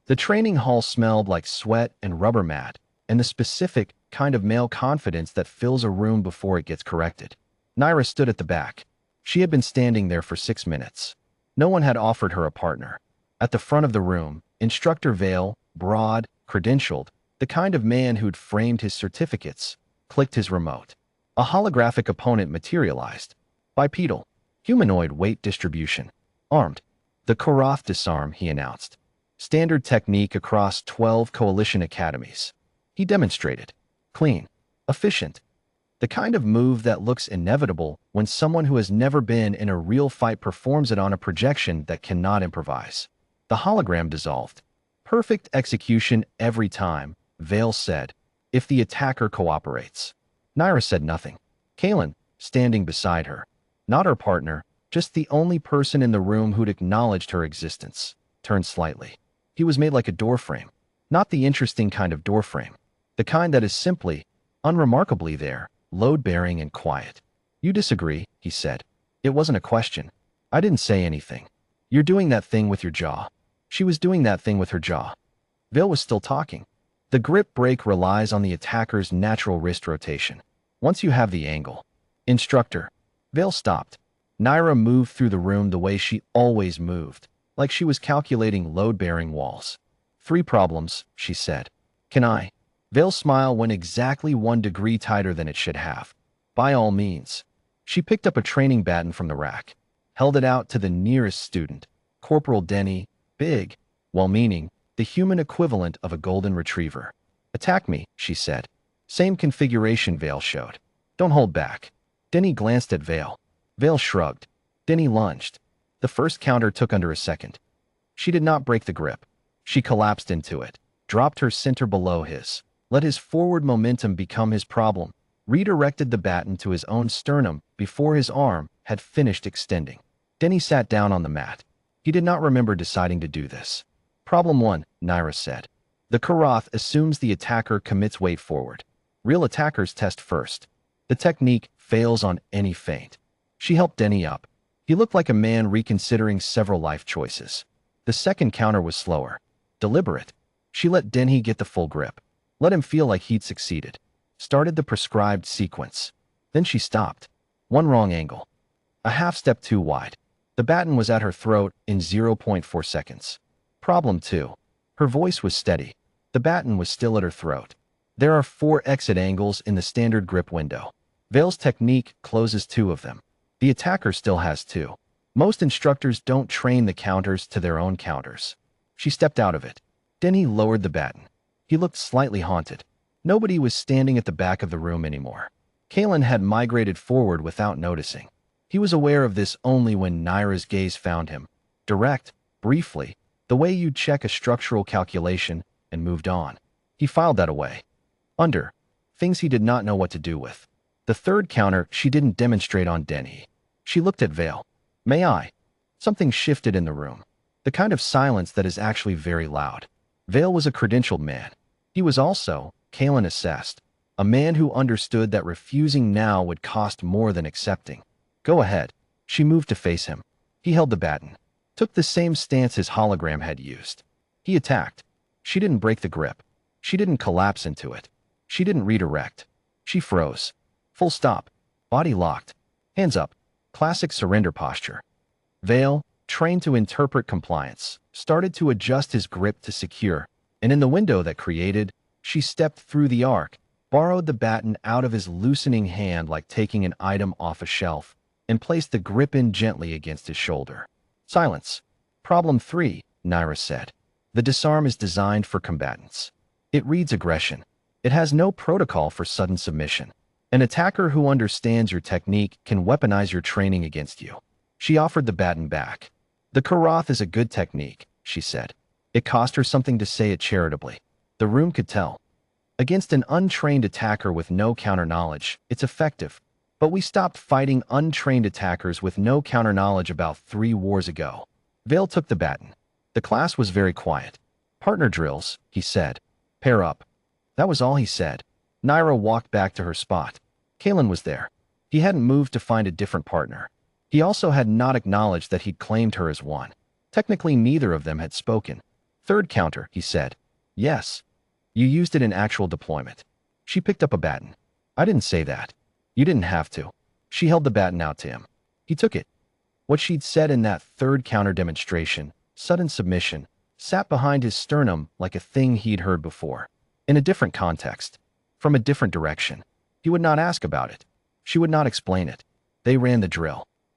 The training hall smelled like sweat and rubber mat, and the specific kind of male confidence that fills a room before it gets corrected. Naira stood at the back. She had been standing there for 6 minutes. No one had offered her a partner. At the front of the room, Instructor Vale, broad, credentialed, the kind of man who'd framed his certificates, clicked his remote. A holographic opponent materialized. Bipedal. Humanoid weight distribution. Armed. The Karath Disarm, he announced. Standard technique across 12 coalition academies. He demonstrated. Clean. Efficient. The kind of move that looks inevitable when someone who has never been in a real fight performs it on a projection that cannot improvise. The hologram dissolved. Perfect execution every time, Vale said, if the attacker cooperates. Naira said nothing. Kalen, standing beside her, not her partner, just the only person in the room who'd acknowledged her existence, turned slightly. He was made like a doorframe. Not the interesting kind of doorframe. The kind that is simply, unremarkably there, load-bearing and quiet. You disagree, he said. It wasn't a question. I didn't say anything. You're doing that thing with your jaw. She was doing that thing with her jaw. Vale was still talking. The grip break relies on the attacker's natural wrist rotation. Once you have the angle. Instructor. Vale stopped. Naira moved through the room the way she always moved, like she was calculating load-bearing walls. 3 problems, she said. Can I? Vale's smile went exactly 1 degree tighter than it should have. By all means. She picked up a training baton from the rack, held it out to the nearest student, Corporal Denny, big, well-meaning, the human equivalent of a golden retriever. Attack me, she said. Same configuration Vale showed. Don't hold back. Denny glanced at Vale. Vale shrugged. Denny lunged. The first counter took under a second. She did not break the grip. She collapsed into it, dropped her center below his, let his forward momentum become his problem, redirected the baton to his own sternum before his arm had finished extending. Denny sat down on the mat. He did not remember deciding to do this. Problem 1, Naira said. The Karath assumes the attacker commits weight forward. Real attackers test first. The technique fails on any feint. She helped Denny up. He looked like a man reconsidering several life choices. The second counter was slower. Deliberate. She let Denny get the full grip. Let him feel like he'd succeeded. Started the prescribed sequence. Then she stopped. 1 wrong angle. A half step too wide. The baton was at her throat in 0.4 seconds. Problem 2. Her voice was steady. The baton was still at her throat. There are 4 exit angles in the standard grip window. Vale's technique closes 2 of them. The attacker still has 2. Most instructors don't train the counters to their own counters. She stepped out of it. Denny lowered the baton. He looked slightly haunted. Nobody was standing at the back of the room anymore. Kalen had migrated forward without noticing. He was aware of this only when Naira's gaze found him. Direct, briefly, the way you'd check a structural calculation, and moved on. He filed that away. Under. Things he did not know what to do with. The third counter she didn't demonstrate on Denny. She looked at Vale. May I? Something shifted in the room. The kind of silence that is actually very loud. Vale was a credentialed man. He was also, Kalen assessed, a man who understood that refusing now would cost more than accepting. Go ahead. She moved to face him. He held the baton. Took the same stance his hologram had used. He attacked. She didn't break the grip. She didn't collapse into it. She didn't redirect. She froze. Full stop. Body locked. Hands up. Classic surrender posture. Vale, trained to interpret compliance, started to adjust his grip to secure, and in the window that created, she stepped through the arc, borrowed the baton out of his loosening hand like taking an item off a shelf, and placed the grip in gently against his shoulder. Silence. Problem 3, Naira said. The disarm is designed for combatants. It reads aggression. It has no protocol for sudden submission. An attacker who understands your technique can weaponize your training against you. She offered the baton back. The Karath is a good technique, she said. It cost her something to say it charitably. The room could tell. Against an untrained attacker with no counter-knowledge, it's effective. But we stopped fighting untrained attackers with no counter-knowledge about 3 wars ago. Vale took the baton. The class was very quiet. Partner drills, he said. Pair up. That was all he said. Naira walked back to her spot. Kalen was there. He hadn't moved to find a different partner. He also had not acknowledged that he'd claimed her as one. Technically, neither of them had spoken. Third counter, he said. Yes. You used it in actual deployment. She picked up a baton. I didn't say that. You didn't have to. She held the baton out to him. He took it. What she'd said in that third counter demonstration, sudden submission, sat behind his sternum like a thing he'd heard before. In a different context. From a different direction. He would not ask about it. She would not explain it. They ran the drill.